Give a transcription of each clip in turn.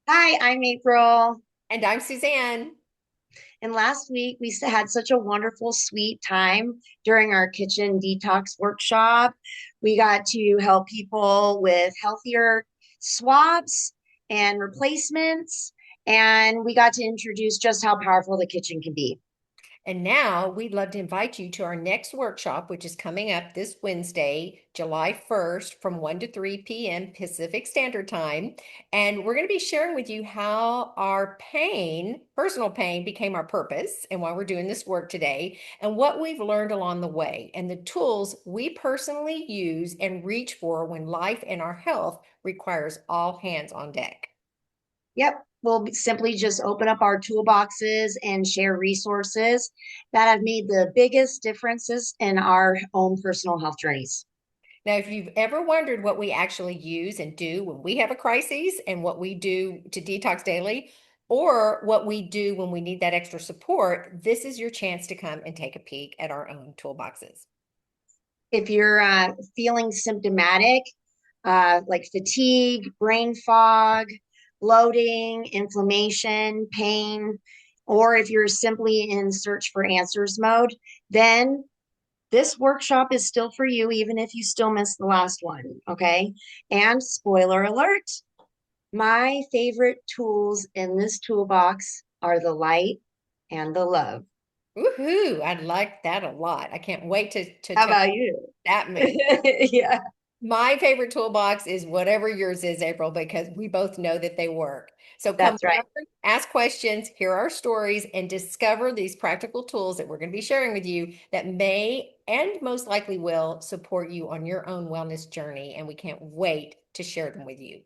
Hi, I'm April. And I'm Suzanne. And last week we had such a wonderful, sweet time during our kitchen detox workshop. We got to help people with healthier swaps and replacements. And we got to introduce just how powerful the kitchen can be. And now we'd love to invite you to our next workshop, which is coming up this Wednesday, July 1st from 1 to 3 p.m. Pacific Standard Time. And we're going to be sharing with you how our pain, personal pain, became our purpose and why we're doing this work today, and what we've learned along the way, and the tools we personally use and reach for when life and our health requires all hands on deck. Yep, we'll simply just open up our toolboxes and share resources that have made the biggest differences in our own personal health journeys. Now, if you've ever wondered what we actually use and do when we have a crisis and what we do to detox daily, or what we do when we need that extra support, this is your chance to come and take a peek at our own toolboxes. If you're feeling symptomatic, like fatigue, brain fog, bloating, inflammation, pain, or if you're simply in search for answers mode, then this workshop is still for you, even if you still missed the last one. Okay. And spoiler alert, my favorite tools in this toolbox are the light and the love. Woohoo! I like that a lot. I can't wait to How tell about you you? that move. Yeah, My favorite toolbox is whatever yours is, April, because we both know that they work. So come that's right. learn, ask questions, hear our stories, and discover these practical tools that we're going to be sharing with you that may and most likely will support you on your own wellness journey. And we can't wait to share them with you.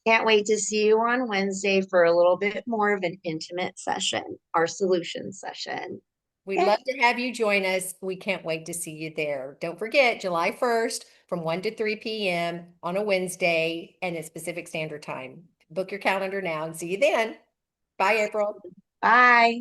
Can't wait to see you on Wednesday for a little bit more of an intimate session, our solution session. We'd Yay. love to have you join us. We can't wait to see you there. Don't forget, July 1st from 1 to 3 p.m. on a Wednesday and it's Pacific Standard Time. Book your calendar now and see you then. Bye, April. Bye.